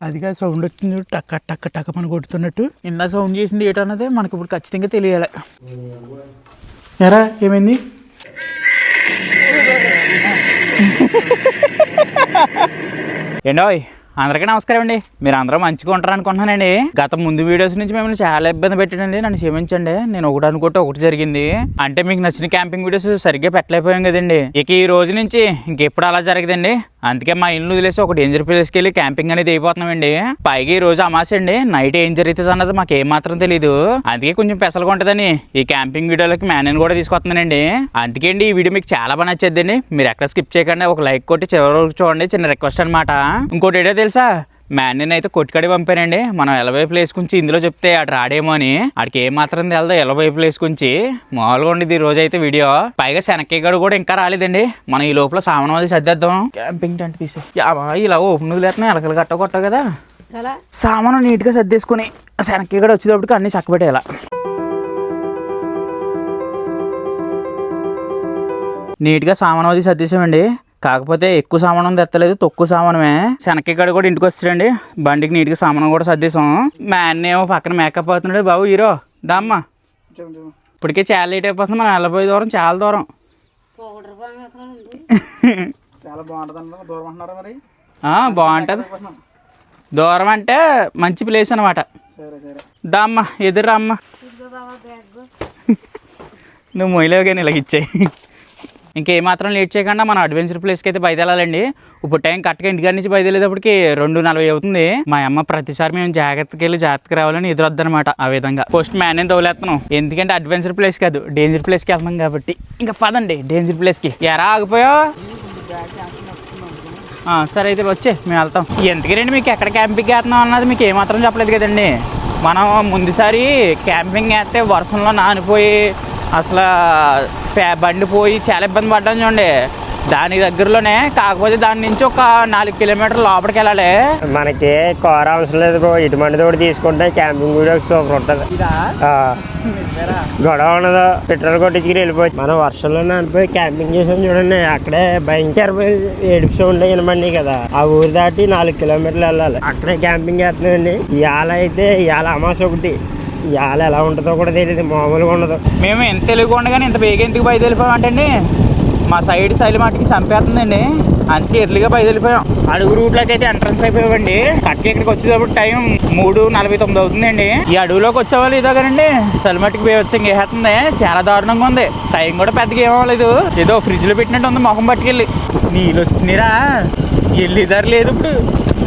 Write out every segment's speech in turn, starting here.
అదిగా సౌండ్ వచ్చింది, టక్క టక్క టక్క మన కొడుతున్నట్టు. ఇందా సౌండ్ చేసింది ఏటన్నదే మనకి ఇప్పుడు ఖచ్చితంగా తెలియాలి. ఎరా ఏమైంది? ఏండోయ్ అందరికీ నమస్కారం అండి. మీరు అందరూ మంచిగా ఉంటారు అనుకుంటున్నానండి. గత ముందు వీడియోస్ నుంచి మిమ్మల్ని చాలా ఇబ్బంది పెట్టానండి, నన్ను క్షమించండి. నేను ఒకటి అనుకుంటే ఒకటి జరిగింది. అంటే మీకు నచ్చిన క్యాంపింగ్ వీడియోస్ సరిగ్గా పెట్టలేకపోయాం కదండి. ఇక ఈ రోజు నుంచి ఇంకెప్పుడు అలా జరగదండి. అందుకే మా ఇల్లు వదిలేసి ఒక డేంజర్ ప్లేస్కి వెళ్ళి క్యాంపింగ్ అనేది అయిపోతున్నామండి. పైగా ఈ రోజు అమావాస్య అండి, నైట్ ఏం జరుగుతుంది అన్నది మాకు ఏం మాత్రం తెలియదు. అందుకే కొంచెం పెసలుగా ఉంటుందని ఈ క్యాంపింగ్ వీడియోలకి మ్యాన్ కూడా తీసుకొస్తున్నానండి. అందుకే అండి ఈ వీడియో మీకు చాలా బాగా నచ్చేద్దండి. మీరు ఎక్కడ స్కిప్ చేయకుండా ఒక లైక్ కొట్టి చివరి వరకు చూడండి, చిన్న రిక్వెస్ట్ అనమాట. ఇంకోటి ఏంటో తెలుసా, మ్యాన్ అయితే కొట్టుకడి పంపానండి. మనం ఎలవై ప్లేస్ గురించి ఇందులో చెప్తే అటు రాడేమో అని. ఆడికి ఏం మాత్రం తెలదు ఎలవై ప్లేస్ గురించి. మామూలుగా ఉండేది ఈ రోజు అయితే వీడియో. పైగా శనక్కేగాడు కూడా ఇంకా రాలేదండి. మనం ఈ లోపల సామాన్ అది సర్దేద్దాం. క్యాంపింగ్ టెంట్ తీసి ఇలా ఓపెన్ వదిలేస్తున్నాయి, ఎలకలు కొట్టవు కదా. సామాను నీట్గా సర్దేసుకుని శనక్కేగాడు వచ్చేటప్పటికి అన్ని చక్కబెట్టేలా. నీట్గా సామాను అది సర్దేసామండి. కాకపోతే ఎక్కువ సామానం తెత్తలేదు, తక్కువ సామానమే. శనక్కేగాడు కూడా ఇంటికి వస్తాడండి. బండికి నీట్గా సామానం కూడా సర్దేశాం. మ్యాన్ ఏమో పక్కన మేకప్ అవుతున్నాడు. బాబు హీరో దామ్మా, ఇప్పటికే చాలా లేట్ అయిపోతుంది. మనం వెళ్ళబోయే దూరం చాలా దూరం. చాలా బాగుంటుంది. దూరం అంటున్నారా మరి? బాగుంటుంది. దూరం అంటే మంచి ప్లేస్ అనమాట. దామ్మా ఎదురు అమ్మ, నువ్వు మొయ్యలేవు కానీ ఇలాగ ఇచ్చాయి. ఇంకేమాత్రం లేట్ చేయకుండా మనం అడ్వెంచర్ ప్లేస్కి అయితే బయలుదేరాలండి. ఇప్పుడు టైం కరెక్ట్గా ఇంటికాడ నుంచి బయలుదేరేటప్పటికి 2:40 అవుతుంది. మా అమ్మ ప్రతిసారి మేము జాగ్రత్తకి వెళ్ళి జాగ్రత్తగా రావాలని ఎదురొద్దనమాట. ఆ విధంగా ఫస్ట్ మ్యాన్ ఏం తోలేస్తున్నాం, ఎందుకంటే అడ్వెంచర్ ప్లేస్ కాదు డేంజర్ ప్లేస్కి వెళ్తున్నాం కాబట్టి. ఇంకా పదండి డేంజర్ ప్లేస్కి. ఎరా ఆగిపోయా? సరే అయితే వచ్చే మేము వెళ్తాం. ఎందుకంటే మీకు ఎక్కడ క్యాంపింగ్ వేస్తున్నాం అన్నది మీకు ఏమాత్రం చెప్పలేదు కదండి. మనం ముందుసారి క్యాంపింగ్ వేస్తే వర్షంలో నానిపోయి అసలు బండి పోయి చాలా ఇబ్బంది పడ్డాను చూడండి. దాని దగ్గరలోనే, కాకపోతే దాని నుంచి ఒక 4 కిలోమీటర్ల లోపలికి వెళ్ళాలి. మనకి కార్ అవసరం లేదు బ్రో, ఇటువంటి తోటి తీసుకుంటే క్యాంపింగ్ వీడియో సూపర్ ఉంటుంది. గొడవ ఉండదు, పెట్రోల్ కొట్టించుకుని వెళ్ళిపోవచ్చు. మనం వర్షంలోనే అనిపోయి క్యాంపింగ్ చేసాం చూడండి. అక్కడే భయంకర ఏడుపు సౌండ్ వినబండి కదా. ఆ ఊరు దాటి 4 కిలోమీటర్లు వెళ్ళాలి. అక్కడే క్యాంపింగ్ చేస్తున్నామండి. ఇవాళ అయితే ఇవాళ అమావాస్య ఒకటి. ఇవాళ ఎలా ఉంటుందో కూడా తెలియదు, మామూలుగా ఉండదు. మేము ఎంత తెలుగు ఉండగానే ఇంత బేగా ఎందుకు బయలుదేరిపోయామంటండి, మా సైడ్ శైలి మాటికి చంపేస్తుందండి. అందుకే ఎర్లీగా బయలుదేరిపోయాం. అడుగు రూట్లోకి అయితే ఎంట్రన్స్ అయిపోయామండి. కట్కి ఇక్కడికి వచ్చేటప్పుడు టైం 3:49 అవుతుందండి. ఈ అడవిలోకి వచ్చేవాళ్ళు ఇదో కదండి, చలిమట్టికి పోయి వచ్చి ఇంకేస్తుంది. చాలా దారుణంగా ఉంది. టైం కూడా పెద్దగా ఏమవ్వలేదు, ఏదో ఫ్రిడ్జ్లో పెట్టినట్టు ఉంది. మొహం పట్టుకెళ్ళి నీళ్ళు వచ్చినారా, వెళ్ళేదారు లేదు ఇప్పుడు.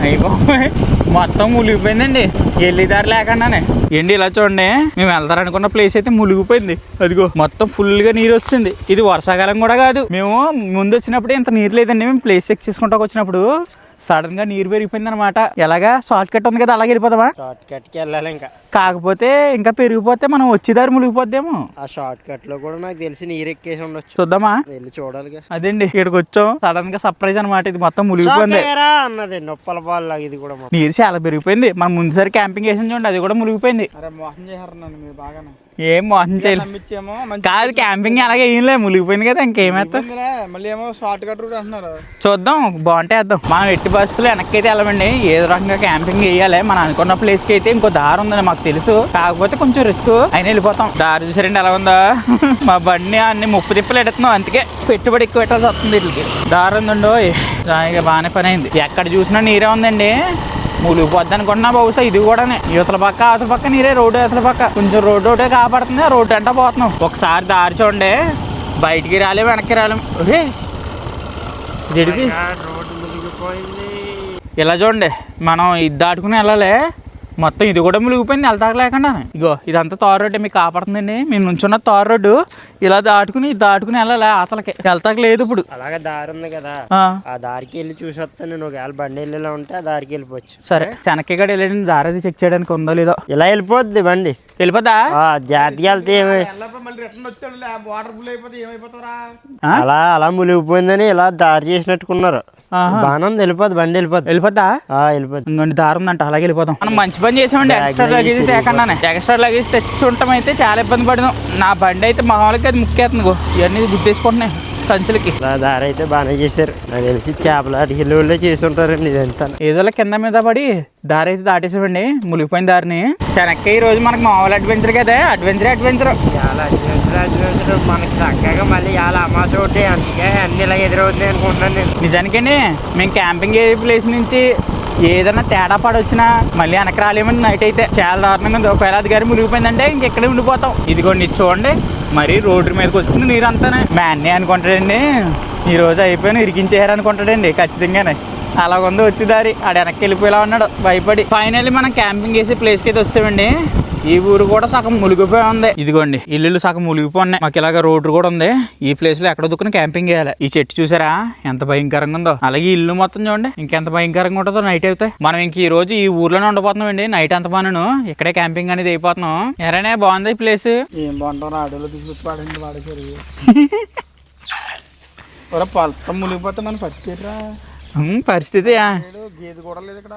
అయిపోయి మొత్తం మునిగిపోయిందండి, వెళ్ళేదారు లేకుండానే. ఏంటి ఇలా చూడండి, మేము వెళ్తారనుకున్న ప్లేస్ అయితే మునిగిపోయింది. అదిగో మొత్తం ఫుల్గా నీరు వస్తుంది. ఇది వర్షాకాలం కూడా కాదు. మేము ముందు వచ్చినప్పుడు ఇంత నీరు లేదండి. మేము ప్లేస్ చెక్ చేసుకుంటా వచ్చినప్పుడు సడన్ గా నీరు పెరిగిపోయింది అనమాట. ఎలాగా షార్ట్ కట్ ఉంది కదా, అలాగే వెళ్ళిపోదామా? షార్ట్ కట్ కి వెళ్ళాలి. ఇంకా కాకపోతే ఇంకా పెరిగిపోతే మనం వచ్చేదారి మునిగిపోద్దేమో. ఆ షార్ట్ కట్ లో కూడా నాకు తెలిసి నీరు ఎక్కేసి ఉండొచ్చు. చూద్దామా, వెళ్ళి చూడాలి. అదేండి ఇక్కడికి వచ్చాం, సడన్ గా సర్ప్రైజ్ అనమాట. ఇది మొత్తం మునిగిపోయింది అన్నది నొప్పల పాలు. ఇది కూడా నీరు చాలా పెరిగిపోయింది. మనం ముందుసారి క్యాంపింగ్ చేసిన చూడండి, అది కూడా మునిగిపోయింది. మోసం చేశారు నన్ను మీరు బాగానే. ఏం మోసం చేయలేదు కాదు, క్యాంపింగ్ అలాగే ఏం లేదు, మునిగిపోయింది కదా. ఇంకేమేస్తాం, మళ్ళీ ఏమో షార్ట్ కట్ రూట్ అంటున్నారు. చూద్దాం, బాగుంటే వేద్దాం. మనం ఎట్టి బస్సులు వెనక్కి అయితే వెళ్ళమండి. ఏదో రకంగా క్యాంపింగ్ వేయాలి. మనం అనుకున్న ప్లేస్ కి అయితే ఇంకో దారి ఉందని మాకు తెలుసు, కాకపోతే కొంచెం రిస్క్ అయినా వెళ్ళిపోతాం. దారి చూసారండి ఎలా ఉందా, మా బండి అన్ని 30 తిప్పలు ఎడుతున్నాం. అందుకే పెట్టుబడి ఎక్కువ పెట్టాల్సి వస్తుంది వీటికి. దారి ఉందండో, ఇక బాగానే పని అయింది. ఎక్కడ చూసినా నీరే ఉందండి. మునిగిపోద్ది అనుకుంటున్నా బహుశా. ఇది కూడా యువతల పక్క అవతల పక్క నీరే, రోడ్డు అవతల పక్క కొంచెం రోడ్డు ఒకటే కాపాడుతుంది. రోడ్డు అంటా పోతున్నాం. ఒకసారి దారి చూడండి, బయటికి రాలేము వెనక్కి రాలేము. ఇది ఇలా చూడండి, మనం ఇది దాటుకుని వెళ్ళాలి. మొత్తం ఇది కూడా మునిగిపోయింది వెళ్తాక లేకుండా. ఇగో ఇదంతా తార్ రోడ్డు మీకు కాపాడుతుందండి. మేము నుంచున్న తార్ రోడ్డు ఇలా దాటుకుని వెళ్ళాలి. అతలకి వెళ్తాక లేదు ఇప్పుడు. అలాగే దారి ఉంది కదా, ఆ దారికి వెళ్ళి చూసి వస్తాను. నేను ఒకవేళ బండి వెళ్ళేలా ఉంటే ఆ దారికి వెళ్ళిపోవచ్చు. సరే, చెనక్కేగడ వెళ్ళండి, దారి అది చెక్ చేయడానికి ఉందో లేదో. ఇలా వెళ్ళిపోద్ది బండి. వెళ్ళిపోతా జాగ్రత్తగా వెళ్తే అలా మునిగిపోయిందని ఇలా దారి చేసినట్టుకున్నారు. బాణం వెళ్ళిపోద్ది, బండి వెళ్ళిపోద్దా? ఇంకొండి దారి ఉందంట, అలాగే వెళ్ళిపోతాం. మనం మంచి పని చేసామండి. ఎక్స్ట్రా లగేజ్ తేకుండానే. ఎక్స్ట్రా లగేజ్ తెచ్చి ఉంటాం అయితే చాలా ఇబ్బంది పడినాం. నా బండి అయితే మామూలుగా అది ముక్కేస్తుంది. ఇవన్నీ గుర్తేసుకుంటున్నాయి. సంచులకి. దారి అయితే బాగానే చేశారు, నాకు తెలిసి చేపలు అడిగిన వాళ్ళే చేసి ఉంటారండి ఇదంతా. ఏదో కింద మీద పడి దారి అయితే దాటేసామండి, మునిగిపోయిన దారిని. శనక్కి ఈ రోజు మనకు మామూలు అడ్వెంచర్ కదా, అడ్వెంచర్ చాలా అడ్వెంచర్ మనకి చక్కగా మళ్ళీ చాలా అమాస ఒకటి, అందుకే అన్ని ఇలా ఎదురవుతున్నాయి అనుకుంటున్నాను నేను. నిజానికండి మేము క్యాంపింగ్ ఏ ప్లేస్ నుంచి ఏదైనా తేడా పడొచ్చినా మళ్ళీ వెనక్కి రాలేమని. నైట్ అయితే చాలా దారుణంగా ఉంది. ఒకవేళ అది గారి మునిగిపోయిందంటే ఇంకెక్కడే ఉండిపోతాం. ఇదిగోండి చూడండి, మరి రోడ్డు మీదకి వస్తుంది నీరు అంతానే. మ్యాన్ని అనుకుంటాడండి ఈ రోజు అయిపోయిన ఇరికించేయారు అనుకుంటాడండి ఖచ్చితంగానే. అలాగుంది వచ్చి దారి, ఆడ వెనక్కి వెళ్ళిపోయేలా ఉన్నాడు భయపడి. ఫైనల్లీ మనం క్యాంపింగ్ చేసే ప్లేస్కి అయితే వచ్చామండి. ఈ ఊరు కూడా సగం మునిగిపోయి ఉంది. ఇదిగోండి ఇల్లు సగం మునిగిపోయి మాకు ఇలాగ రోడ్డు కూడా ఉంది. ఈ ప్లేస్ లో ఎక్కడ దుక్కుని క్యాంపింగ్ చేయాలి. ఈ చెట్టు చూసారా ఎంత భయంకరంగా ఉందో, అలాగే ఇల్లు మొత్తం చూడండి ఇంకెంత భయంకరంగా ఉంటుందో నైట్ అయితే. మనం ఇంక ఈ రోజు ఈ ఊర్లోనే ఉండబోతున్నాం అండి నైట్ అంత పనును. ఇక్కడే క్యాంపింగ్ అనేది అయిపోతున్నాం. ఎరనే బాగుంది ఈ ప్లేస్. ఏం బాగుంటాం, ఆడోలో తీసుకొచ్చి పాడండి వాడేసారు. పొలం మునిగిపోతే మనం పట్టుకేట్రా పరిస్థితి. గేదె కూడా లేదు ఇక్కడ,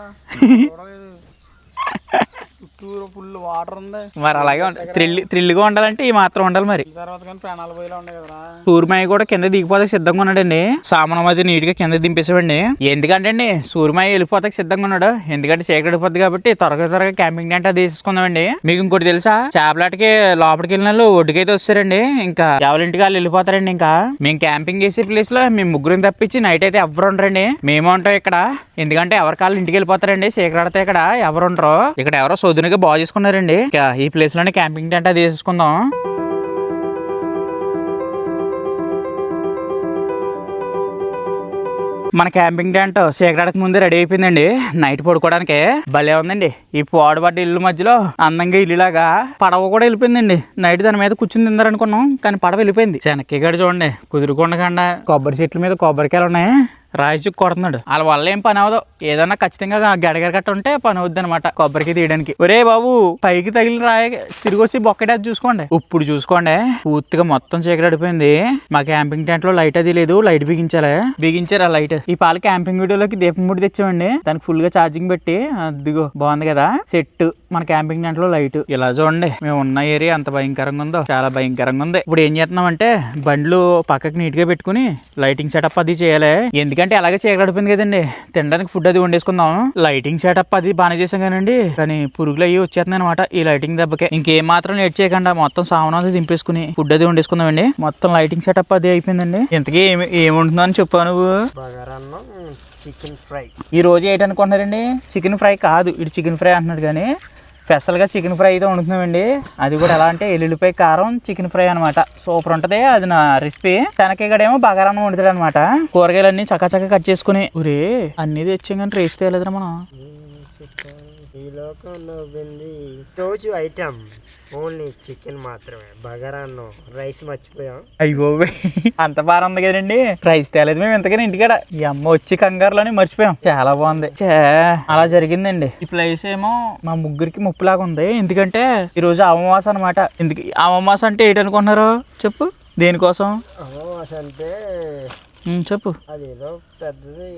చుట్టూరు ఫుల్ వాటర్ ఉంది. మరి అలాగే ఉంటాయి, థ్రిల్గా ఉండాలంటే ఈ మాత్రం ఉండాలి మరి. తర్వాత కానీ ప్రాణాలు పోయేలా ఉన్నాయి కదరా. సూర్యమాయి కూడా కింద దిగిపోతే సిద్ధంగా ఉన్నాడండి. సామానం అది నీట్ గా కింద దింపేసామండి. ఎందుకంటే అండి సూర్యమాయి వెళ్ళిపోతే సిద్ధంగా ఉన్నాడు. ఎందుకంటే చీకటిపోద్ది కాబట్టి త్వరగా క్యాంపింగ్ టెంట్ అది వేసేసుకుందామండి. మీకు ఇంకోటి తెలుసా, చేపలాటకి లోపలికి వెళ్ళిన వాళ్ళు ఒడ్డుకైతే వస్తారండి. ఇంకా ఎవరింటికి వాళ్ళు వెళ్ళిపోతారండి. ఇంకా మేము క్యాంపింగ్ చేసే ప్లేస్ లో మేము ముగ్గురిని తప్పించి నైట్ అయితే ఎవరు ఉండరండి. మేము ఉంటాం ఇక్కడ. ఎందుకంటే ఎవరి కాళ్ళు ఇంటికి వెళ్ళిపోతారండి చీకలాడితే. ఇక్కడ ఎవరు ఉండరు. ఇక్కడ ఎవరో సొద్దునిగా బాగు చేసుకున్నారండి. ఈ ప్లేస్ లోనే క్యాంపింగ్ టెంట్ అది వేసేసుకుందాం. మన క్యాంపింగ్ టెంట్ చీకటానికి ముందే రెడీ అయిపోయిందండి. నైట్ పడుకోవడానికి భలే ఉందండి. ఈ పోడబడ్డ ఇల్లు మధ్యలో అందంగా ఇల్లులాగా పడవ కూడా వెళ్ళిపోయిందండి. నైట్ దాని మీద కూర్చుని తిందారనుకున్నాం కానీ పడవ వెళ్ళిపోయింది. చెనక్కి గడ చూడండి కుదురుకొండకుండా కొబ్బరి చెట్ల మీద కొబ్బరికాయలు ఉన్నాయి. రాయి చుక్కు కొడుతున్నాడు. వాళ్ళ వల్ల ఏం పని అవదు. ఏదన్నా ఖచ్చితంగా గడగర కట్ట ఉంటే పని అవుద్ది అనమాట కొబ్బరికి తీయడానికి. ఒరే బాబు పైకి తగిలి రాయి తిరిగి వచ్చి బొక్కడేది చూసుకోండి. ఇప్పుడు చూసుకోండి పూర్తిగా మొత్తం చీకటడిపోయింది. మా క్యాంపింగ్ టెంట్ లో లైట్ అది లేదు. లైట్ బిగించారు ఆ లైట్. ఈ పాల క్యాంపింగ్ వీడియోలోకి దీపం ముడి తెచ్చామండి. దానికి ఫుల్ గా ఛార్జింగ్ పెట్టి అదిగో బాగుంది కదా సెట్. మన క్యాంపింగ్ టెంట్ లో లైట్ ఇలా చూడండి. మేము ఉన్న ఏరియా అంత భయంకరంగా ఉందో, చాలా భయంకరంగా ఉంది. ఇప్పుడు ఏం చేస్తున్నాం అంటే బండ్లు పక్కకి నీట్ గా పెట్టుకుని లైటింగ్ సెటప్ అది చేయాలి. ఎందుకంటే అలాగే చీకటిపోయింది కదండి, తినడానికి ఫుడ్ అది వండేసుకుందాం. లైటింగ్ సెటప్ అది బాగానే చేసాం కానండి, కానీ పురుగులు అయ్యి వచ్చేస్తున్నాయి అనమాట ఈ లైటింగ్ దెబ్బకే. ఇంకేం మాత్రం లేట్ చేయకుండా మొత్తం సామాన్ అది దింపేసుకుని ఫుడ్ అది వండేసుకుందామండి. మొత్తం లైటింగ్ సెటప్ అది అయిపోయిందండి. ఇంతకీ ఏముంటుందో అని చెప్పావు నువ్వు? Chicken fry. ఈ రోజు ఏంటనుకుంటున్నారండి, చికెన్ ఫ్రై కాదు ఇది చికెన్ ఫ్రై అంటున్నాడు. కానీ స్పెషల్గా చికెన్ ఫ్రై అయితే వండుతున్నామండి. అది కూడా ఎలా అంటే ఎల్లుల్లిపాయ కారం చికెన్ ఫ్రై అనమాట. సూపర్ ఉంటుంది. అది నా రెసిపీ. శనక్కాయడేమో బగారాన్నం వండుతాడు అనమాట. కూరగాయలన్నీ చక్క కట్ చేసుకుని. ఒరే అన్ని తెచ్చాం కానీ రేసి తేలేదురా మనం. రోజు ఐటమ్ ఓన్లీ చికెన్ మాత్రమే, బగారాన్నం రైస్ మర్చిపోయాం. అయ్యో అంత బాగా ఉంది కదండి. రైస్ తేలేదు మేము ఇంతకని ఇంటికాడ. ఈ అమ్మ వచ్చి కంగారులోనే మర్చిపోయాం. చాలా బాగుంది. అలా జరిగిందండి. ఈ ప్లేస్ ఏమో మా ముగ్గురికి ముప్పులాగా ఉంది. ఎందుకంటే ఈ రోజు అమావాస అనమాట. ఎందుకు అమావాస అంటే ఏంటనుకుంటున్నారు చెప్పు? దేనికోసం అమావాస అంటే చెప్పు. అదేదో పెద్దది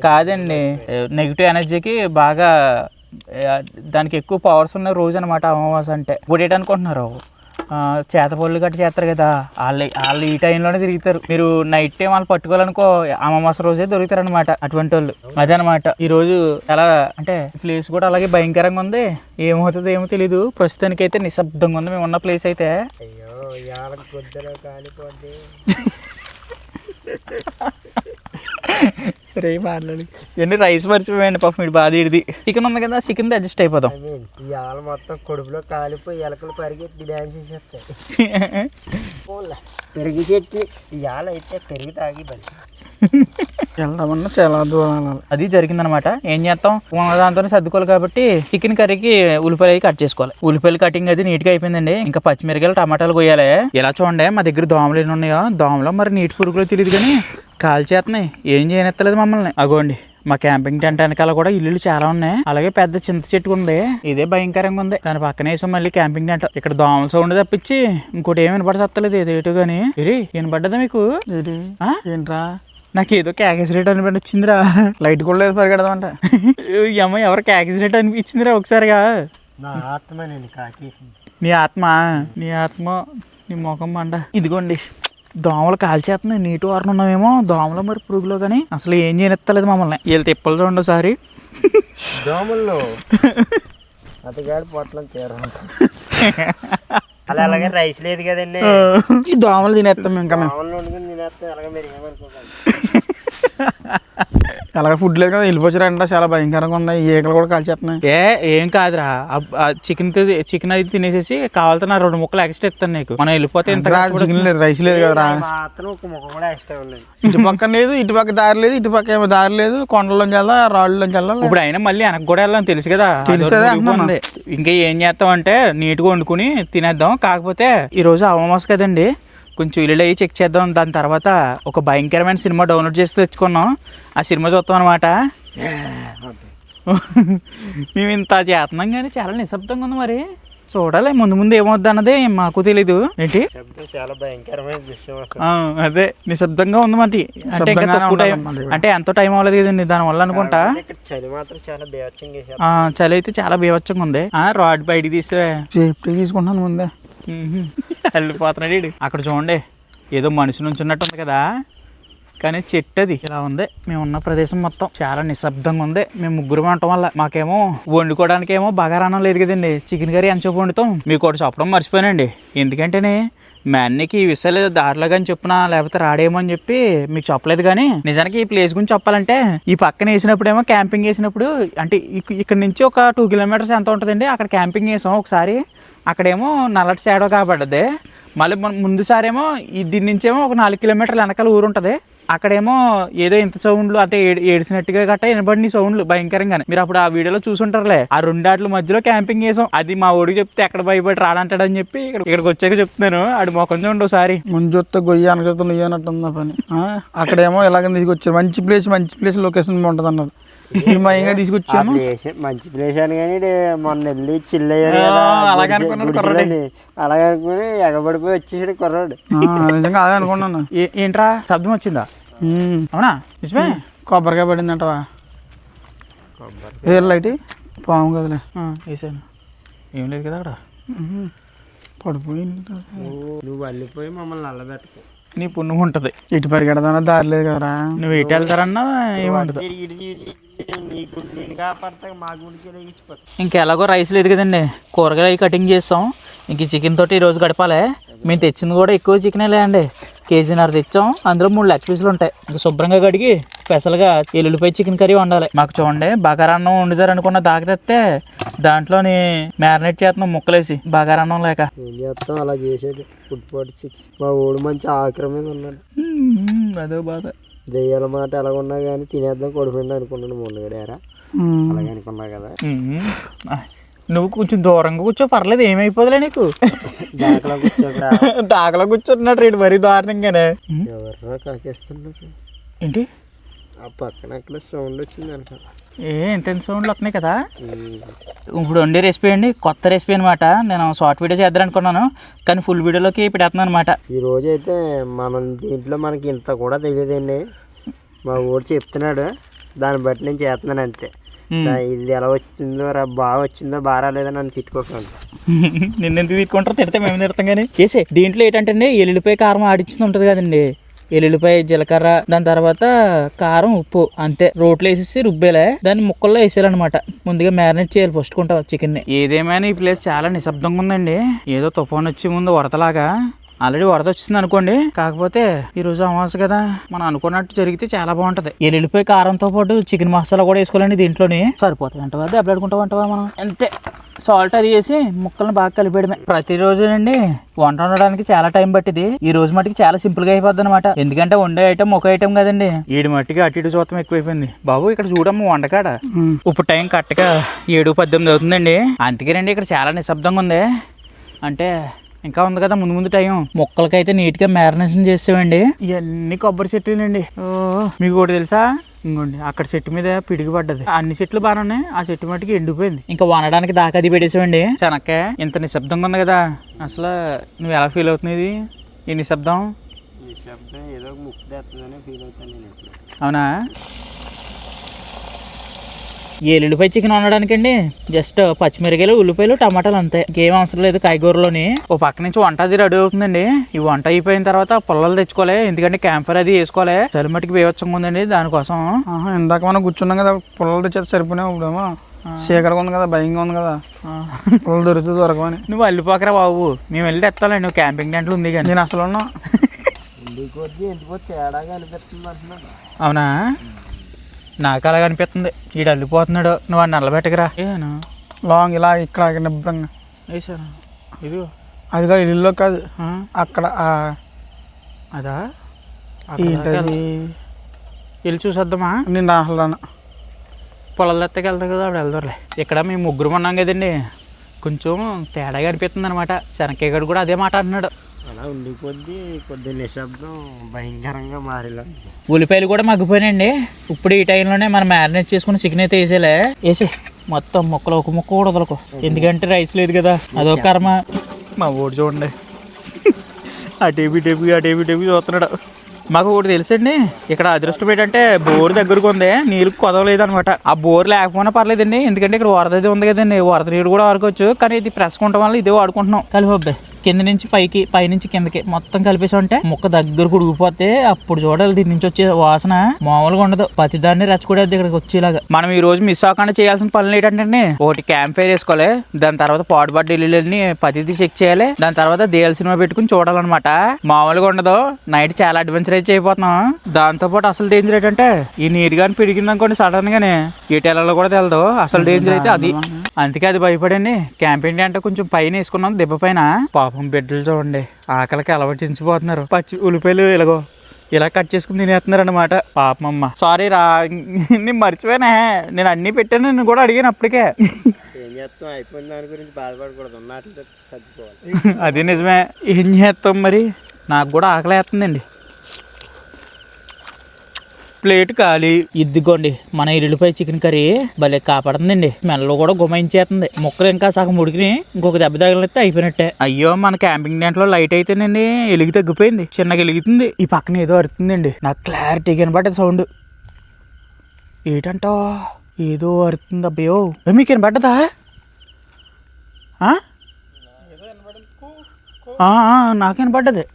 కాదండి, నెగిటివ్ ఎనర్జీకి బాగా దానికి ఎక్కువ పవర్స్ ఉన్న రోజు అనమాట అమావాస అంటే. ఇప్పుడు ఏంటనుకుంటున్నారు, చేతపళ్ళు గట్టి చేస్తారు కదా, వాళ్ళు ఈ టైంలోనే తిరుగుతారు. మీరు నైట్ టైం వాళ్ళు పట్టుకోవాలనుకో అమావాస రోజే దొరుకుతారు అనమాట అటువంటి వాళ్ళు. అదే అనమాట ఈ రోజు. ఎలా అంటే ప్లేస్ కూడా అలాగే భయంకరంగా ఉంది. ఏమవుతుందో ఏమో తెలీదు. ప్రస్తుతానికి అయితే నిశ్శబ్దంగా ఉంది మేము ఉన్న ప్లేస్ అయితే. అయ్యో కాలిపోద్ది. రే మాట్లాడి ఇవన్నీ రైస్ మర్చిపోయాయండి పాపం. మీరు బాధ ఇడిది. చికెన్ ఉంది కదా, చికెన్ అడ్జస్ట్ అయిపోదాం. ఇవాళ మొత్తం కడుపులో కాలిపోయి ఎలకలు పరిగెత్తి డ్యాన్స్ చేసేస్తాయి. పెరిగి చెట్టు ఇవాళ అయితే పెరిగి తాగి వెళ్దామన్నా చాలా దూరం. అది జరిగిందనమాట. ఏం చేస్తాం, దాంతో సర్దుకోవాలి కాబట్టి చికెన్ కర్రీకి ఉల్లిపాయలు కట్ చేసుకోవాలి. ఉల్లిపాయలు కటింగ్ అది నీట్ గా అయిపోయిందండి. ఇంకా పచ్చిమిరకాయలు టమాటాలు కొయ్యాలి. ఇలా చూడండి మా దగ్గర దోమలు ఎన్ని ఉన్నాయో. దోమలో మరి నీటి పురుగులు తెలియదు కానీ కాల్ చేస్తున్నాయి. ఏం చేయనెత్తలేదు మమ్మల్ని. అగోండి మా క్యాంపింగ్ టెంట్ వెనకాల కూడా ఇల్లులు చాలా ఉన్నాయి. అలాగే పెద్ద చింత చెట్టు ఉంది. ఇదే భయంకరంగా ఉంది. దాని పక్కన వేసాం మళ్ళీ క్యాంపింగ్ టెంట్. ఇక్కడ దోమల సౌండ్ తప్పించి ఇంకోటి ఏమి వినపడలేదు. ఏదేటో గానీ వినపడ్డదా మీకు? ఏంట్రా నాకు ఏదో క్యాకెసిరేట్ అనిపించి వచ్చిందిరా. లైట్ కూడా లేదు పరిగెడదామంట. ఈ అమ్మాయి ఎవరు క్యాకెసిరేట్ అనిపించిందిరా ఒకసారిగా. నా ఆత్మ నేను కాకేసింది. నీ ఆత్మ నీ ముఖం మండ. ఇదిగోండి దోమలు కాల్చేస్తున్నాయి. నీటి వారణ ఉన్నామేమో దోమలు మరి పురుగులో కానీ అసలు ఏం చేయనిస్తలేదు మమ్మల్ని. వీళ్ళు తిప్పలు చూడండి ఒకసారి. దోమల్లో అతగాడి పొట్లం చీర అలా అలాగే రైస్ లేదు కదండి. ఈ దోమలు తినేస్తాం ఇంకా మేము. దోమలు వండుకుని తినేస్తాం. అలాగే మీరు ఏమనుకోకండి. అలాగే ఫుడ్ లేదు కదా, వెళ్ళిపోయారంట. చాలా భయంకరంగా ఉన్నాయి. ఈకలు కూడా కాల్చేస్తున్నాయి. ఏం కాదురా, చికెన్ అది తినేసేసి కావాలంటే నా 2 ముక్కలు ఎక్స్ట్రా ఇస్తాను నీకు. మనం వెళ్ళిపోతే ఎంత చికెన్ లేదు, రైస్ లేదు కదరా. మాత్రం ఒక ముఖం కూడా ఎక్స్ట్రా ఉండదు. ఇటు పక్కన లేదు, ఇటు పక్క దారి లేదు, ఇటు పక్క ఏమో దారి లేదు. కొండలోంచి వెళ్ళా, రాళ్ళలోంచి వెళ్ళాలి. ఇప్పుడు అయినా మళ్ళీ వెనక్కి కూడా వెళ్ళాలని తెలుసు కదా. ఇంకా ఏం చేస్తాం అంటే నీట్గా వండుకుని తినేద్దాం. కాకపోతే ఈ రోజు అమావాస్య కదండి, కొంచెం ఇల్లు అయ్యి చెక్ చేద్దాం. దాని తర్వాత ఒక భయంకరమైన సినిమా డౌన్లోడ్ చేసి తెచ్చుకున్నాం. ఆ సినిమా చూస్తాం అనమాట. మేము ఇంత చేస్తున్నాం కానీ చాలా నిశ్శబ్దంగా ఉంది. మరి చూడాలి ముందు ముందు ఏమవుద్ది అన్నది మాకు తెలీదు. ఏంటి చాలా భయంకరమైన విషయం. అదే నిశ్శబ్దంగా ఉంది మరి. అంటే ఇంకా తక్కువ టైం, అంటే ఎంతో టైం అవ్వలేదు కదండి దానివల్ల అనుకుంటా. చలి మాత్రం చాలా బీభత్సంగా, చలి అయితే చాలా బీభత్సంగా ఉంది. రాడ్ బయటికి తీస్తే సేఫ్టీ తీసుకుంటాను ముందే. వెళ్ళిపోతున్నాడు. అక్కడ చూడండి ఏదో మనిషి నుంచి ఉన్నట్టు ఉంది కదా, కానీ చెట్టు అది ఇలా ఉంది. మేము ఉన్న ప్రదేశం మొత్తం చాలా నిశ్శబ్దంగా ఉంది. మేము ముగ్గురు ఉండటం వల్ల మాకేమో వండుకోవడానికి ఏమో బగారాన్నం లేదు కదండి. చికెన్ కర్రీ ఎంచోపు వండుతాం. మీకు ఒకటి చెప్పడం మర్చిపోయానండి. ఎందుకంటేనే మా అన్నకి ఈ విషయాలు దారిలో కానీ చెప్పునా లేకపోతే రాడేమో అని చెప్పి మీకు చెప్పలేదు. కానీ నిజానికి ఈ ప్లేస్ గురించి చెప్పాలంటే ఈ పక్కన వేసినప్పుడేమో క్యాంపింగ్ వేసినప్పుడు అంటే ఇక్కడ నుంచి ఒక 2 కిలోమీటర్స్ ఎంత ఉంటుందండి. అక్కడ క్యాంపింగ్ వేసాం ఒకసారి. అక్కడేమో నల్లటి షాడో కాబడ్డది. మళ్ళీ ముందుసారి ఏమో దీని నుంచేమో ఒక 4 కిలోమీటర్ల వెనకాల ఊరు ఉంటుంది. అక్కడేమో ఏదో ఇంత సౌండ్లు అంటే ఏడిసినట్టుగా గట్టా వినబడిన సౌండ్లు భయంకరంగానే. మీరు అప్పుడు ఆ వీడియోలో చూసుంటారులే. ఆ 2 ఆటల మధ్యలో క్యాంపింగ్ వేసాం. అది మా ఊడికి చెప్తే ఎక్కడ భయపడి రాడంటాడని చెప్పి ఇక్కడికి వచ్చాక చెప్తున్నాను. ఆడు మొఖం చూడండి ఒకసారి. ముందు చూస్తే గొయ్యి అనగొత్త నుయ్యి అన్నట్టుంది పని. అక్కడేమో ఇలాగ తీసుకొచ్చారు. మంచి ప్లేస్ లొకేషన్ బాగుంటుంది అన్నారు. మయంగా తీసుకొచ్చాము. మంచి ప్లేస్ అని కానీ మొన్న వెళ్ళి చిల్లయ్యాడు అలాగే అనుకుని ఎగబడిపోయి వచ్చేసాడు కుర్రాడు. నిజంగా అదే అనుకున్నాను. ఏంట్రా శబ్దం వచ్చిందా? అవునా నిజమే. కొబ్బరికాయ పడిందంటవా? ఏ లైట్ పాము కదలే వేసాను. ఏం లేదు కదా అక్కడ. పడిపోయింది. నువ్వు వెళ్ళిపోయి మమ్మల్ని నల్లబెట్టుకో. నీ పుణ్యం ఉంటుంది. ఇటు పరిగెడదానా దారి లేదు కదరా. నువ్వు ఎటు వెళ్తారన్నా ఏముంటుంది. ఇంకెలాగో రైస్ లేదు కదండి, కూరగాయలు కటింగ్ చేస్తాం. ఇంక చికెన్ తోటి ఈరోజు గడపాలి. మేము తెచ్చింది కూడా ఎక్కువ చికెనే లేదండి, 1.5 కేజీ తెచ్చాం. అందులో 3 లెగ్ పీసులు ఉంటాయి. ఇంకా శుభ్రంగా కడిగి స్పెషల్గా ఎల్లుల్లిపాయ చికెన్ కర్రీ వండాలి. మాకు చూడండి బగారన్నం వండుతారు అనుకున్న దాకితే దాంట్లోని మ్యారినేట్ చేస్తున్నాం ముక్కలేసి. బగారన్నం లేక ఏం చేస్తాం, అలా చేసాడు. ఫుడ్ పార్టీ మా ఊడు మంచి ఆక్రమణ ఉన్నాడు. అదో బాధ. దెయ్యాల మాట ఎలాగున్నా కానీ తినేద్దాం కొడిపోయింది అనుకున్నాను మొన్నగడారా. అలాగే అనుకున్నా కదా. నువ్వు కొంచెం దూరంగా కూర్చో, పర్లేదు, ఏమైపోదులే నీకు. దాకలా కూర్చోకరా. దాకలా కూర్చుంటున్నాడు రేటు మరీ దారుణంగానే. ఎవరు కాకేస్తున్నారు ఏంటి? ఆ పక్కన అక్కడ సౌండ్ వచ్చింది అంట. ఎంత సౌండ్లు వస్తున్నాయి కదా. ఇప్పుడు వండే రెసిపీ అండి, కొత్త రెసిపీ అనమాట. నేను షార్ట్ వీడియో చేద్దాం అనుకున్నాను కానీ ఫుల్ వీడియోలోకి పెడతాను అనమాట. ఈ రోజు అయితే మనం దీంట్లో మనకి ఇంత కూడా తెలియదండి. మా ఊరు చెప్తున్నాడు, దాన్ని బట్టి నేను చేస్తున్నాను అంతే. ఇది ఎలా వచ్చిందో బాగా వచ్చిందో బాగా రాలేదని నన్ను తిట్టుకోకండి. నిన్నెందుకు తిట్టుకుంటారో, తిడితే మేము తిడతాం కానీ. వేసే దీంట్లో ఏంటంటే ఎల్లుల్లిపాయ కారం ఆడించింది ఉంటుంది కదండి. ఎల్లుల్లిపాయ జీలకర్ర, దాని తర్వాత కారం ఉప్పు అంతే. రోట్లో వేసేసి రుబ్బేలే, దాన్ని ముక్కల్లో వేసేయాలన్నమాట. ముందుగా మ్యారినేట్ చేయాలి ఫస్ట్ కుంటా చికెన్ని. ఏదేమైనా ఈ ప్లేస్ చాలా నిశ్శబ్దంగా ఉందండి. ఏదో తుఫాన్ వచ్చే ముందు వరదలాగా. ఆల్రెడీ వరద వచ్చింది అనుకోండి, కాకపోతే ఈ రోజు అమావాస్య కదా, మనం అనుకున్నట్టు జరిగితే చాలా బాగుంటది. ఎల్లుల్లిపాయ కారంతో పాటు చికెన్ మసాలా కూడా వేసుకోవాలండి. దీంట్లోని సరిపోతాయి అంటవా, దెబ్బలాడుకుంటామంటవా మనం. అంతే, సాల్ట్ అది వేసి ముక్కలను బాగా కలిపేయడమే. ప్రతిరోజు అండి వంట వండడానికి చాలా టైం పట్టింది. ఈ రోజు మట్టికి చాలా సింపుల్ గా అయిపోద్ది అనమాట. ఎందుకంటే వండే ఐటమ్ ఒక ఐటమ్ కదండి. ఈడి మట్టికి అటు ఇటు చూడటం ఎక్కువైపోయింది. బాబు ఇక్కడ చూడమ్మ వంటకాడ. ఇప్పుడు టైం కరెక్ట్గా 7:18 అవుతుందండి. అందుకేనండి ఇక్కడ చాలా నిశ్శబ్దంగా ఉంది. అంటే ఇంకా ఉంది కదా ముందు ముందు టైం. మొక్కలకైతే నీట్ గా మ్యారినేషన్ చేసామండి. ఇవన్నీ కొబ్బరి చెట్లునండి. మీకు ఒకటి తెలుసా, ఇంకోండి అక్కడ చెట్టు మీద పిడికి పడ్డది. అన్ని చెట్లు బాగానే ఉన్నాయి, ఆ చెట్టు మట్టుకి ఎండిపోయింది. ఇంకా వనడానికి దాకా అది పెట్టేసామండి. చెనక్కాయ ఇంత నిశ్శబ్దంగా ఉంది కదా, అసలు నువ్వు ఎలా ఫీల్ అవుతుంది ఈ నిశ్శబ్దం? ఏదో ముక్కు తెస్తుందనే ఫీల్ అవుతాను నేను. అవునా? ఈ ఎల్లుల్లిపాయ చికెన్ వండడానికండి జస్ట్ పచ్చిమిరకాయలు, ఉల్లిపాయలు, టమాటాలు అంతే, ఇంకేం అవసరం లేదు కాయగూరలోని. ఓ పక్క నుంచి వంట అది రెడీ అవుతుందండి. ఈ వంట అయిపోయిన తర్వాత పొలాలు తెచ్చుకోవాలి, ఎందుకంటే క్యాంపర్ అది వేసుకోవాలి. చలిమటికి వేయవచ్చంగా ఉందండి దానికోసం. ఇందాక మనం కూర్చున్నాం కదా, పొలాలు తెచ్చేది సరిపోయినా ఇప్పుడేమో చీకరగా ఉంది కదా, భయంగా ఉంది కదా, పొలాలు దొరుకుతుంది దొరకమని. నువ్వు అల్లిపోకరా బాబు, మేము వెళ్ళి తెస్తాలే, నువ్వు క్యాంపింగ్ టెంట్లు ఉంది కానీ. నేను అసలు ఉన్నా అవునా, నాకు అలాగ అనిపిస్తుంది. ఈడు అల్లిపోతున్నాడు, నువ్వు అన్ని నల్లబెట్టకరా. ఏను లాంగ్ ఇలా ఇక్కడ నిబ్బరంగా వేసాను. ఇది అది కాదు, ఇల్లు కాదు, అక్కడ అదా ఏంటది, వెళ్ళి చూసేద్దామా? నేను అసలు రాను. పొలాలు ఎత్తకి వెళ్తాం కదా, అప్పుడు వెళ్దాంలే. ఇక్కడ మేము ముగ్గురు ఉన్నాం కదండి, కొంచెం తేడాగా అనిపిస్తుంది అనమాట. శనక్కాయ గడు కూడా అదే మాట అంటున్నాడు. అలా ఉండి కొద్ది నిశ్శబ్దం భయంకరంగా మారేలా. ఉల్లిపాయలు కూడా మగ్గిపోయినాయండి. ఇప్పుడు ఈ టైంలోనే మనం మ్యారినేట్ చేసుకుని చికెన్ అయితే వేసి మొత్తం ముక్కలు ఒక ముక్క కూడా వదలకు, ఎందుకంటే రైస్ లేదు కదా, అదొక కర్మ. మా ఊడు చూడండి అటేపి చూస్తున్నాడు. మాకు ఒకటి తెలుసండి, ఇక్కడ అదృష్టం ఏంటంటే బోర్ దగ్గరకు ఉంది, నీళ్ళు కొదవలేదు అనమాట. ఆ బోర్ లేకపోయినా పర్లేదండి, ఎందుకంటే ఇక్కడ వరద అది ఉంది కదండి, వరద నీరు కూడా వాడుకోవచ్చు. కానీ ఇది ప్రెస్ ఉండటం వల్ల ఇదే వాడుకుంటున్నాం. కలిపి కింద నుంచి పైకి, పై నుంచి కిందకి మొత్తం కలిపేసి ఉంటే ముక్క దగ్గర ఉడికిపోతే అప్పుడు చూడాలి దీని నుంచి వచ్చే వాసన మామూలుగా ఉండదు. ప్రతి దాన్ని రెచ్చకూడదు ఇక్కడికి వచ్చేలాగా. మనం ఈ రోజు మిస్ అవ్వకుండా చేయాల్సిన పనులు ఏంటంటే, ఒకటి క్యాంప్ ఫైర్ వేసుకోవాలి, దాని తర్వాత పాడుబాటు ఢిల్లీని ప్రతిదీ చెక్ చేయాలి, దాని తర్వాత దేల్ సినిమా పెట్టుకుని చూడాలన్నమాట. మామూలుగా ఉండదు, నైట్ చాలా అడ్వెంచర్ అయితే అయిపోతున్నాం. దాంతో పాటు అసలు డేంజర్ ఏంటంటే, ఈ నీరు కానీ పెరిగింది అనుకోండి సడన్ గానే ఏటెళ్ళలో కూడా తెలదు. అసలు డేంజర్ అయితే అది. అందుకే అది భయపడండి. క్యాంపింగ్ అంటే కొంచెం పైన వేసుకున్నాం, దెబ్బ పైన. పాపం బిడ్డలు చూడండి ఆకలికి అలవాటించిపోతున్నారు. పచ్చి ఉల్లిపాయలు ఇలా కట్ చేసుకుని తినేస్తున్నారు అనమాట. పాపమ్మ సారీ రా, నేను మర్చిపోయినా, నేను అన్నీ పెట్టాను, నేను కూడా అడిగాను అప్పటికే. ఏం చేస్తాం, అయిపోయిన దాని గురించి బాధపడకూడదు, ఉన్నట్లయితే చచ్చిపోవాలి. అది నిజమే, ఏం చేస్తాం మరి. నాకు కూడా ఆకలి వేస్తుందండి. ప్లేట్ ఖాళీ. ఇదిగోండి మన ఎల్లుల్లిపాయ చికెన్ కర్రీ భలే కాపాడుతుందండి. స్మెల్ కూడా గుమాయించేస్తుంది. ముక్కలు ఇంకా సగం ఉడికిని ఇంకొక దెబ్బ తగిలితే అయిపోయినట్టే. అయ్యో మన క్యాంపింగ్ టెంట్ లో లైట్ అయితేనండి ఎలుగు తగ్గిపోయింది, చిన్నగా ఎలుగుతుంది. ఈ పక్కన ఏదో అరుతుందండి, నాకు క్లారిటీ కనబడ్డది సౌండ్. ఏంటంటో ఏదో అరుతుంది అబ్బయో. మీకు వినబడ్డదా? నాకు వినబడ్డది.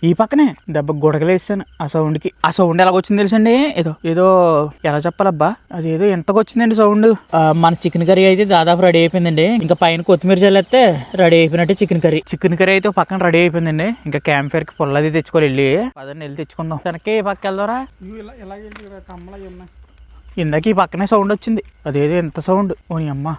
ఈ పక్కనే దెబ్బ గుడగలేసాను ఆ సౌండ్కి. ఆ సౌండ్ ఎలాగొచ్చింది తెలుసండి, ఏదో ఎలా చెప్పాలబ్బా, అది ఏదో ఎంతకు వచ్చిందండి సౌండ్. మన చికెన్ కర్రీ అయితే దాదాపు రెడీ అయిపోయిందండి. ఇంకా పైన కొత్తిమీర చల్లేస్తే రెడీ అయిపోయినట్టే చికెన్ కర్రీ అయితే పక్కన రెడీ అయిపోయిందండి. ఇంకా క్యాంప్ ఫైర్ కి పొల్లది తెచ్చుకోవాలి, వెళ్ళి తెచ్చుకుందాం. వెనక్కి ఈ పక్క వెళ్దారా? ఇందాక ఈ పక్కనే సౌండ్ వచ్చింది, అదేదో ఎంత సౌండ్. ఓ అమ్మ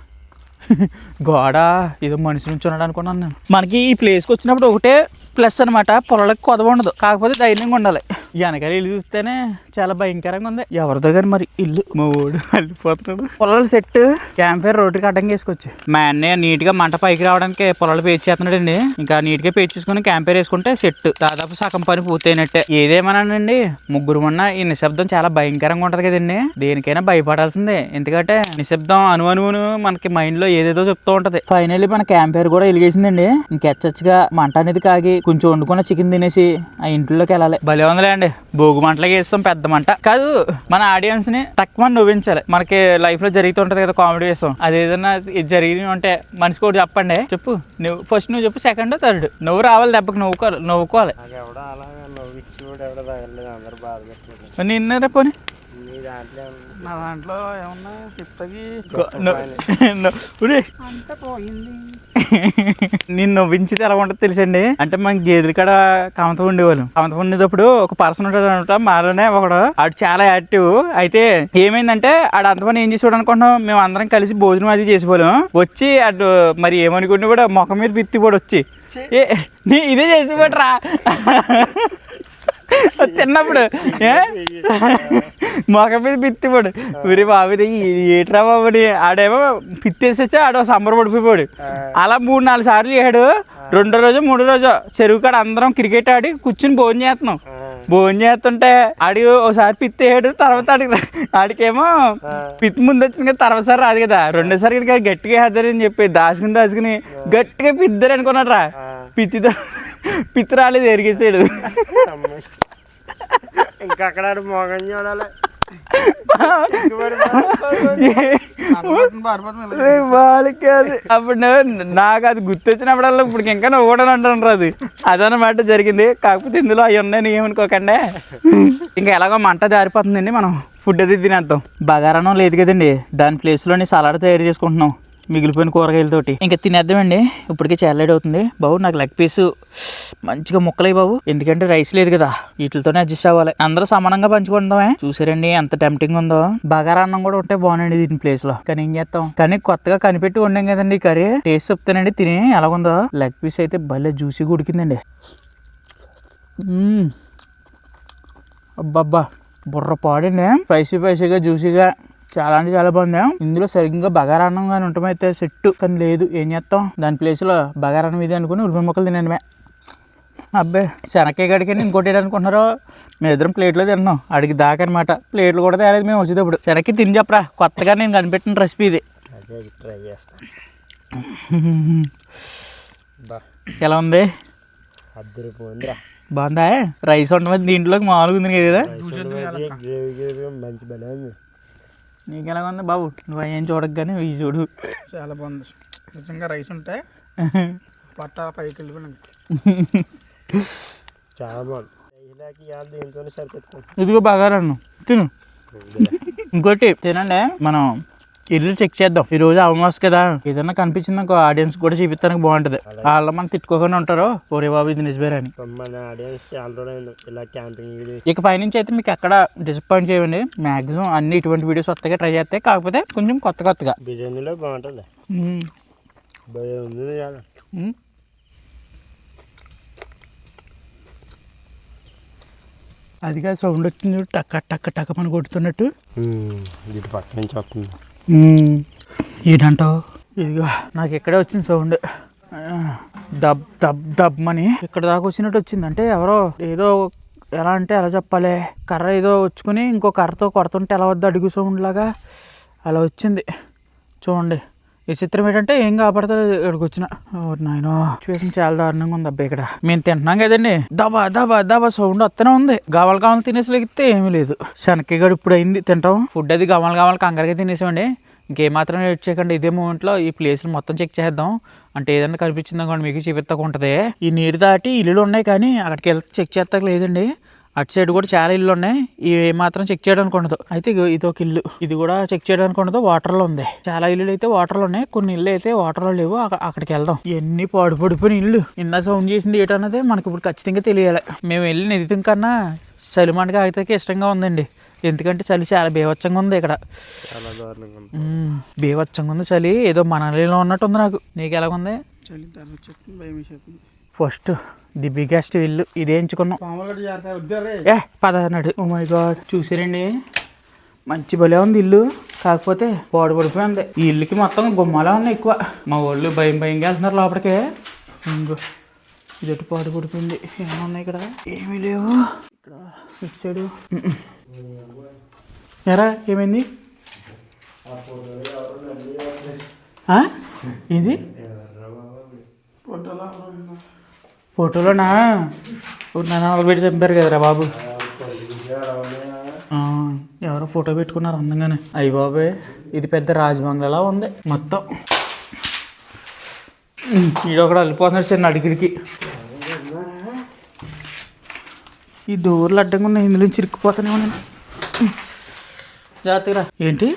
గోడ ఏదో మనిషి నుంచి ఉన్నాడు అనుకున్నాను నేను. మనకి ఈ ప్లేస్కి వచ్చినప్పుడు ఒకటే ప్లస్ అనమాట, పొలాలకు కొదవ ఉండదు, కాకపోతే ధైర్యంగా ఉండాలి. వెనకాల ఇల్లు చూస్తేనే చాలా భయంకరంగా ఉంది. ఎవరిదో కానీ మరి ఇల్లు. మా ఓడు అల్లిపోతున్నాడు. పొలాలు సెట్, క్యాంప్ ఫైర్ రోడ్డుకి అడ్డంగా వేసుకోవచ్చు. మా అన్నయ్య నీట్ గా మంట పైకి రావడానికి పొలాలు పేచి చేస్తున్నాడండి. ఇంకా నీట్ గా పేచి చేసుకుని క్యాంప్ ఫైర్ వేసుకుంటే సెట్, దాదాపు సగం పని పూర్తయినట్టే. ఏదేమన్నానండి, ముగ్గురు ఉన్న ఈ నిశ్శబ్దం చాలా భయంకరంగా ఉంటది కదండి. దేనికైనా భయపడాల్సిందే, ఎందుకంటే నిశ్శబ్దం అనువును మనకి మైండ్ లో ఏదేదో చెప్తూ ఉంటది. ఫైనల్లీ మన క్యాంప్ ఫైర్ కూడా వెలిగేసిందండి. ఇంకెచ్చగా మంట అనేది కాగి కొంచెం వండుకున్న చికెన్ తినేసి ఆ ఇంట్లోకి వెళ్ళాలి. భలే ఉందిలే అండి, భోగు మంటలకి వేస్తాం, పెద్ద మంట కాదు. మన ఆడియన్స్ ని తక్కువ నవ్వించాలి. మనకి లైఫ్ లో జరుగుతుంటది కదా కామెడీ వేస్తాం, అది ఏదైనా జరిగి ఉంటే మనిషి కూడా చెప్పండి. చెప్పు నువ్వు, ఫస్ట్ నువ్వు చెప్పు, సెకండ్ థర్డ్ నువ్వు రావాలి, దెబ్బకి నవ్వుకోవాలి. నిన్న పోనీ నా దాంట్లో ఏమన్నా చెప్తాకి నేను నవ్వించితే ఎలా ఉంటుంది తెలుసండి. అంటే మన గేదెల కాడ కమతం ఉండేవాళ్ళు. కమతం ఉండేటప్పుడు ఒక పర్సన్ ఉంటాడు అనమాట, మాలోనే ఒకడు. ఆడు చాలా యాక్టివ్. అయితే ఏమైందంటే ఆడు అంతమంది ఏం చేసేవాడు అనుకుంటున్నాం, మేము అందరం కలిసి భోజనం అది చేసేవాళ్ళం. వచ్చి అటు మరి ఏమనుకుంటే కూడా మొఖం మీద పిత్తిపోడు వచ్చి ఇదే చేసిపోటరా చిన్నప్పుడు మొఖం మీద పిత్తిపోడు. ఊరి బాబు ఏట్రా బాబుని. ఆడేమో పిత్తేసేసి ఆడ సంబరపడిపోయాడు. అలా 3-4 సార్లు చేశాడు. 2వ రోజు 3వ రోజు చెరువు కాడ అందరం క్రికెట్ ఆడి కూర్చుని భోజనం చేస్తున్నాం. భోజనం చేస్తుంటే ఆడి ఒకసారి పిత్తేసాడు. తర్వాత ఆడికేమో పిత్తి ముందు వచ్చింది కదా, తర్వాత సారి రాదు కదా. 2వ సారి గట్టిగా వేద్దారని చెప్పి దాచుకుని గట్టిగా పిద్దారు అనుకున్నాడు రా. పిత్తి రాలేదు, ఎరిగేసాడు. ఇంకా అక్కడ మోగం చూడాలి. వాళ్ళకి కాదు అప్పుడు నాకు అది గుర్తొచ్చినప్పుడల్లా ఇప్పుడు ఇంకా నువ్వు కూడా అంటాను అది అదనమాట జరిగింది. కాకపోతే ఇందులో అవి ఉన్నాయి ఏమనుకోకండి. ఇంకా ఎలాగో మంట జారిపోతుందండి, మనం ఫుడ్ అది తినేద్దాం. బగారానం లేదు కదండి, దాని ప్లేస్లోని సలాడ్ తయారు చేసుకుంటున్నాం మిగిలిపోయిన కూరగాయలతోటి. ఇంకా తినేద్దామండి, ఇప్పటికే చాలా లేట్ అవుతుంది. బాబు నాకు లెగ్ పీసు మంచిగా ముక్కలయ్యి బాబు, ఎందుకంటే రైస్ లేదు కదా, వీటితోనే అడ్జస్ట్ అవ్వాలి. అందరూ సమానంగా పంచుకుంటామే. చూసారండి ఎంత టెంప్టింగ్ ఉందో. బగారా అన్నం కూడా ఉంటే బాగుండండి దీని ప్లేస్ లో, కానీ ఏం చేస్తాం. కానీ కొత్తగా కనిపెట్టి వండాం కదండి ఈ కర్రీ. టేస్ట్ చెప్తానండి తిని ఎలాగుందో. లెగ్ పీస్ అయితే భలే జ్యూసీగా ఉడికిందండి. అబ్బబ్బా బుర్ర పాడండి, స్పైసీగా జ్యూసీగా చాలా అంటే చాలా బాగుంది. ఇందులో సరిగ్గా బగారా అన్నం కానీ ఉంటామైతే సెట్, కానీ లేదు. ఏం చేస్తాం, దాని ప్లేస్లో బగారా అన్నం ఇది అనుకుని ఉల్లిపాయ ముక్కలు తినండి. అబ్బాయి శనక్కాయ గడికని ఇంకోటి ఏంటనుకుంటున్నారో, మేము ఇద్దరం ప్లేట్లో తిన్నాం, అడిగి దాకనమాట. ప్లేట్లు కూడా తేలేదు మేము వచ్చేటప్పుడు. శనక్కాయ తిని చెప్పరా, కొత్తగా నేను కనిపెట్టిన రెసిపీ ఇది. ఎలా ఉంది? బాగుందా? రైస్ ఉండమని దీంట్లోకి మామూలుగా ఉంది కదా. నీకు ఎలా ఉంది బాబు? నువ్వు ఏం చూడగానే ఇవి చూడు, చాలా బాగుంది. నిజంగా రైస్ ఉంటే పట్ట పైకి వెళ్ళిపోయింది. చాలా బాగుంది. ఇదిగో బగారా అన్నం తిను. ఇంకోటి తినండి, మనం ఇల్లు చెక్ చేద్దాం. ఈ రోజు అమావాస్య కదా, ఏదన్నా కనిపించింది అనుకో ఆడియన్స్ కూడా చూపిస్తానికి బాగుంటది. వాళ్ళు మనం తిట్టుకోకుండా ఉంటారు, ఒరే బాబు ఇది నిజమేరని. ఇక పైనుంచి అయితే మీకు ఎక్కడ డిసప్పాయింట్ చేయండి. మాక్సిమం అన్ని ఇటువంటి వీడియోస్ వస్తాయి, ట్రై చేస్తాయి. కాకపోతే కొంచెం కొత్తగా బిర్యానీలో బాగుంటుంది. అదిగా సౌండ్ వచ్చింది, టక్క టక్క టక్క మన కొడుతున్నట్టు. ఇటు పక్క నుంచి వస్తుంది. ఏంటంటావు? ఇదిగో నాకు ఇక్కడే వచ్చింది సౌండ్, దబ్ దబ్ దబ్ అని ఇక్కడ దాకా వచ్చినట్టు వచ్చింది. అంటే ఎవరో ఏదో, ఎలా అంటే ఎలా చెప్పాలి, కర్ర ఏదో వచ్చుకుని ఇంకో కర్రతో కొడుతుంటే ఎలా వద్ద అడుగు సౌండ్ లాగా అలా వచ్చింది. చూడండి, ఈ చిత్రం ఏంటంటే ఏం కాపాడుతుంది ఇక్కడికి వచ్చిన. నాయన సిచ్యువేషన్ చాలా దారుణంగా ఉంది అబ్బాయి. ఇక్కడ మేము తింటున్నాం కదండి, దబా దబా దబా సౌండ్ వస్తూనే ఉంది. కావాలి తినేసలేగితే ఏమీ లేదు. శనక్కాయ గడు ఇప్పుడు అయింది తింటాం. ఫుడ్ అది కావాలి కంగారుగా తినేసామండి. ఇంకేమాత్రం వెయిట్ చేయకండి. ఇదే మూమెంట్లో ఈ ప్లేస్ని మొత్తం చెక్ చేద్దాం. అంటే ఏదన్నా కనిపించింది అనుకోండి మీకు చూపిస్తాకు ఉంటుంది. ఈ నీరు దాటి ఇల్లులు ఉన్నాయి, కానీ అక్కడికి వెళ్తే చెక్ చేస్తాక లేదండి. అటు సైడ్ కూడా చాలా ఇల్లు ఉన్నాయి, ఇవి మాత్రం చెక్ చేయడానికి ఉండదు. అయితే ఇది ఒక ఇల్లు, ఇది కూడా చెక్ చేయడానికి ఉండదు, వాటర్లో ఉంది. చాలా ఇల్లులు అయితే వాటర్లో ఉన్నాయి, కొన్ని ఇల్లు అయితే వాటర్లో లేవు. అక్కడికి వెళ్దాం. ఎన్ని పడిపోయిన ఇల్లు. ఇందా సౌండ్ చేసింది ఏంటన్నది మనకి ఇప్పుడు ఖచ్చితంగా తెలియాలి. మేము వెళ్ళి నిధితం కన్నా చలిమంటగా ఆగితే ఇష్టంగా ఉందండి. ఎందుకంటే చలి చాలా బీభత్సంగా ఉంది ఇక్కడ, బీభత్సంగా ఉంది చలి. ఏదో మనలో ఉన్నట్టు ఉంది నాకు. నీకు ఎలాగుంది? ఫస్ట్ ది బిగ్గెస్ట్ ఇల్లు ఇదే ఎంచుకున్నాం. పద అన్నాడు. ఓ మై గాడ్, చూసారండి మంచి భలే ఉంది ఇల్లు. కాకపోతే పడిపోయింది. ఈ ఇల్లుకి మొత్తం గుమ్మాలే ఉన్నాయి ఎక్కువ. మా వాళ్ళు భయంగా వెళ్తున్నారు లోపలికే. ఇంకో ఇదొట్టి పడిపోయింది. ఏమన్నాయి ఇక్కడ? ఏమీ లేవు. ఇక్కడ ఇటు సైడు ఎరా ఏమైంది? ఇది ఫోటోలోనా? నన్ను పెట్టి చంపారు కదరా బాబు. ఎవరో ఫోటో పెట్టుకున్నారు అందంగానే. అయ్యి బాబే, ఇది పెద్ద రాజబంగ్లాలా ఉంది మొత్తం. ఈడొకడు వెళ్ళిపోతున్నాడు చిన్న అడిగిరికి. ఈ డోర్లు అడ్డంగా ఉన్నాయి, ఇందులో చిరుక్కుపోతానే ఉన్నాను. జాగ్రత్తగా. ఏంటి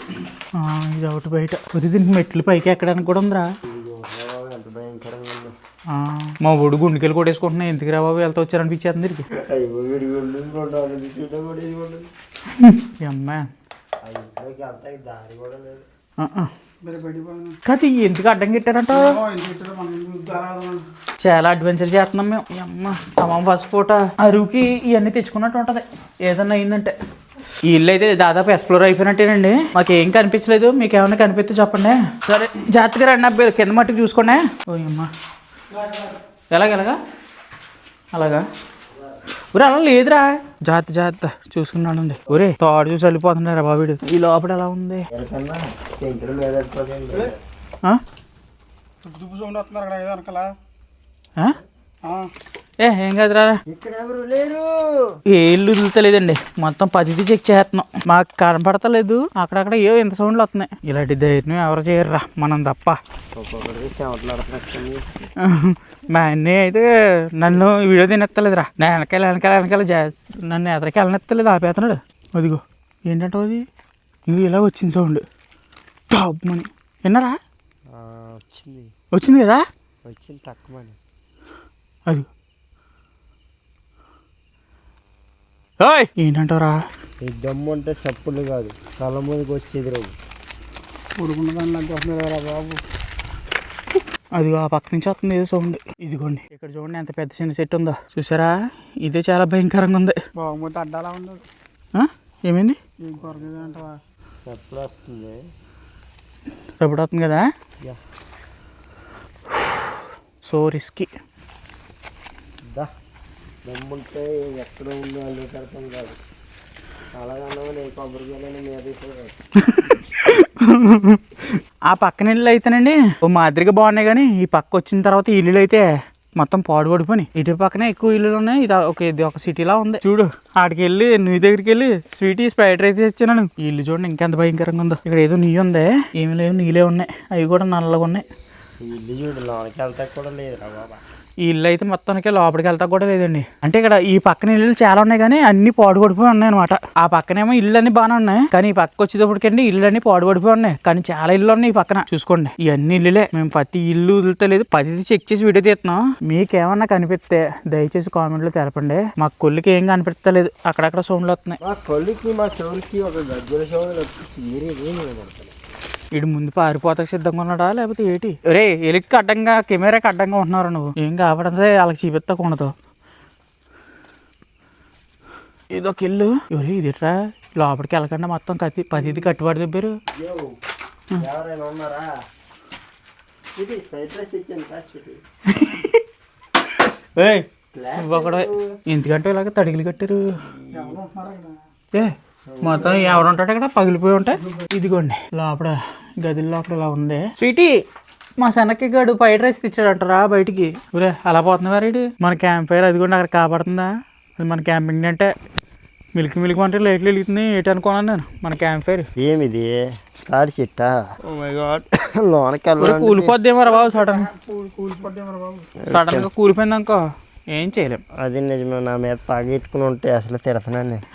ఇది ఒకటి బయట. కొద్ది దీనికి మెట్లు పైకి ఎక్కడానికి కూడా ఉందిరా. మా ఒడు గుండెకెళ్ళి కొట్టేసుకుంటున్నా. ఎందుకు రా బాబు వెళ్తా వచ్చారనిపించేది అందరికి. అమ్మా కాదు, ఎందుకు అడ్డం పెట్టారంట? చాలా అడ్వెంచర్ చేస్తున్నాం మేము. అమ్మ అమ్మ ఫస్ట్ పూట అరువుకి ఇవన్నీ తెచ్చుకున్నట్టు ఉంటుంది ఏదన్నా అయిందంటే. ఈ ఇల్లు అయితే దాదాపు ఎక్స్ప్లోర్ అయిపోయినట్టేనండి. మాకు ఏం కనిపించలేదు, మీకు ఏమైనా కనిపిస్తే చెప్పండి. సరే జాగ్రత్తగా రండి అబ్బాయి, కింద మట్టుకు చూసుకోండి. ఓ అమ్మా ఎలాగెలాగా అలాగా ఒరే అలా లేదురా. జాగ్రత్త చూసుకున్నానండి. ఒరే తోడు చూసి వెళ్ళిపోతున్నారా బాబీడు. ఈ లోపల ఎలా ఉంది? ఏం కాదురా, ఇక్కడ ఎవరు లేరు. ఏ ఇల్లు వదులుతలేదండి, మొత్తం 10 చెక్ చేస్తున్నాం. మాకు కనపడతలేదు, అక్కడక్కడ ఏవో ఇంత సౌండ్లు వస్తున్నాయి. ఇలాంటి ధైర్యం ఎవరు చేయర్రా, మనం తప్ప. మా అన్నయ్య అయితే నన్ను వీడియో తినెత్తలేదురా, నా వెనకాల నన్ను ఎదరికి వెళ్ళనెత్తలేదు, ఆపేస్తున్నాడు. అదిగో ఏంటంటే అది ఇది ఇలా వచ్చింది సౌండ్ మని విన్నారా? వచ్చింది కదా, వచ్చింది తక్కువ. అది ఏంటంటారా? ఈ దమ్ము అంటే చప్పులు కాదు, కళ్ళ ముందుకు వచ్చేది రోజు ఉడుకున్న దాన్ని వస్తున్నారా బాబు. అదిగో ఆ పక్క నుంచి వస్తుంది ఏదో సౌండ్. ఇదిగోండి ఇక్కడ చూడండి ఎంత పెద్ద చిన్న చెట్టు ఉందో, చూసారా? ఇదే చాలా భయంకరంగా ఉంది. బాగుంటే అడ్డాలా ఉండదు. ఏమైంది? ఏం కొరకదంటవా? చప్పుడు వస్తుంది, చప్పుడు వస్తుంది కదా. So risky. దమ్ముంటే ఎక్కడ ఉందో అల్లు కడతాం కాదు, అలాగన్నా కొబ్బరికాయలని మీద. ఆ పక్కన ఇల్లు అయితేనండి ఓ మాదిరిగా బాగున్నాయి, కానీ ఈ పక్క వచ్చిన తర్వాత ఈ ఇల్లులు అయితే మొత్తం పాడుపడిపోయి. ఇటు పక్కనే ఎక్కువ ఇల్లులు ఉన్నాయి, ఇది ఒక సిటీలా ఉంది. చూడు ఆడికి వెళ్ళి నువ్వు దగ్గరికి వెళ్ళి స్వీటీ స్ప్రైటర్ అయితే ఇచ్చాను. ఈ ఇల్లు చూడండి ఇంకెంత భయంకరంగా ఉందో. ఇక్కడ ఏదో నీళ్ళు ఉంది, ఏమి లేవు, నీళ్ళే ఉన్నాయి, అవి కూడా నల్లగా ఉన్నాయి. ఈ ఇల్లు చూడు లోనికి వెళ్తా కూడా లేదురా బాబా. ఈ ఇల్లు అయితే మొత్తానికి లోపలికి వెళ్తా కూడా లేదండి. అంటే ఇక్కడ ఈ పక్కన ఇల్లు చాలా ఉన్నాయి, కానీ అన్ని పాడుపడిపోయి ఉన్నాయి అనమాట. ఆ పక్కనేమో ఇల్లు అన్ని బాగానే ఉన్నాయి, కానీ ఈ పక్క వచ్చేటప్పటికండి ఇల్లు అన్ని పాడుపడిపోయి ఉన్నాయి. కానీ చాలా ఇల్లు ఉన్నాయి ఈ పక్కన, చూసుకోండి. ఇవన్నీ ఇల్లులే. మేము ప్రతి ఇల్లు వదులుతలేదు, 10 చెక్ చేసి వీడియో తీస్తున్నాం. మీకేమన్నా కనిపిస్తే దయచేసి కామెంట్లో తెలపండి. మా కొల్లికి ఏం కనిపించలేదు, అక్కడక్కడ సౌండ్లు వస్తున్నాయి. మా కొల్లికి మా చెవులకి ఒక గజ్జల సౌండ్ వచ్చి ఇటు ముందు పారిపోతాకు సిద్ధంగా ఉన్నాడా లేకపోతే ఏంటి? రే ఎలిక్కి అడ్డంగా కెమెరాకి అడ్డంగా ఉంటున్నారు నువ్వు, ఏం కాపాడదే వాళ్ళకి చూపిస్తా ఉండదు. ఇదొక ఇల్లు. ఎవరు ఇదిట్రా, లోపలికి వెళ్ళకుండా మొత్తం 10 కట్టుబడి దెబ్బారు. ఎవరైనా ఉన్నారా? ఒకడు ఎందుకంటే ఇలాగ తడిగిలు కట్టారు. మొత్తం ఎవరు ఉంటాడు అక్కడ, పగిలిపోయి ఉంటాయి. ఇదిగోండి లోపల గదిలో లోపల ఇలా ఉంది. స్వీటీ మా సన్నకి గడు ఫ్రైడ్ రైస్ తెచ్చాడంటారా బయటికి. ఊరే అలా పోతున్నారు ఇటు. మన క్యాంప్ ఫైర్ అదిగోండి అక్కడ కాపాడుతుందా. అది మన క్యాంపింగ్ అంటే మిల్క్ అంటే లైట్లు వెలుగుతుంది ఏంటి అనుకున్నాను నేను. మన క్యాంప్ ఫైర్ ఏమిది తాడి చెట్టా? ఓ మై గాడ్, లోనకి కూలిపోద్దేమో రా బాబు. సడన్ గా కూలిపోయింది అనుకో ఏం చేయలేం. అది నిజమే, నా మీద తాగెట్టుకుని ఉంటే అసలు తిడతానండి నేను.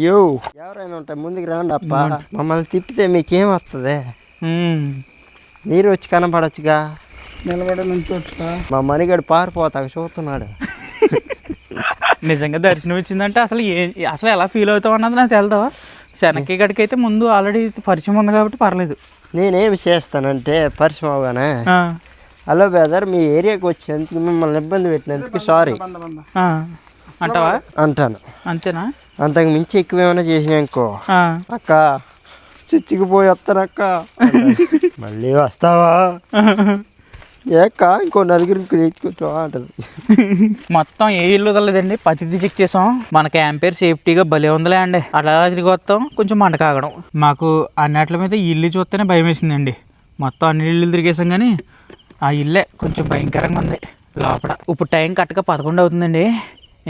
యో ఎవరైనా ఉంటాయి ముందుకు రాండి అప్ప, మమ్మల్ని తిప్పితే మీకేం వస్తుంది? మీరు వచ్చి కనపడచ్చుగా, నిలబడి నుంచి వచ్చా. మా మణిగాడు పారిపోతాక చూస్తున్నాడు. నిజంగా దర్శనం ఇచ్చిందంటే అసలు ఎలా ఫీల్ అవుతావు అన్నది నాకు తెలుదా. శనక్కి గడికి అయితే ముందు ఆల్రెడీ పరిచయం ఉంది కాబట్టి పర్లేదు. నేనేమి చేస్తానంటే పరిచయం అవగానే, హలో బ్రదర్ మీ ఏరియాకి వచ్చేందుకు మిమ్మల్ని ఇబ్బంది పెట్టినందుకు సారీ అంటావా? అంటాను. అంతేనా? అంతకు మించి ఎక్కువ ఏమైనా చేసినానుకో, అక్క చిచ్చికిపోయి వస్తానక్క, మళ్ళీ వస్తావా ఏక్క ఇంకో నలుగురికి తెచ్చుకోవచ్చా అంటది. మొత్తం ఏ ఇల్లు వదలలేదండి, 10 చెక్ చేసాం. మన క్యాంపేర్ సేఫ్టీగా భలే ఉందిలే అండి. అలా తిరిగి వస్తాం, కొంచెం మంట కాగడం. మాకు అన్నిటి మీద ఇల్లు చూస్తేనే భయం వేసిందండి. మొత్తం అన్ని ఇల్లు తిరిగేసాం, కానీ ఆ ఇల్లే కొంచెం భయంకరంగా ఉంది లోపల. ఇప్పుడు టైం కరెక్ట్గా 11 అవుతుందండి.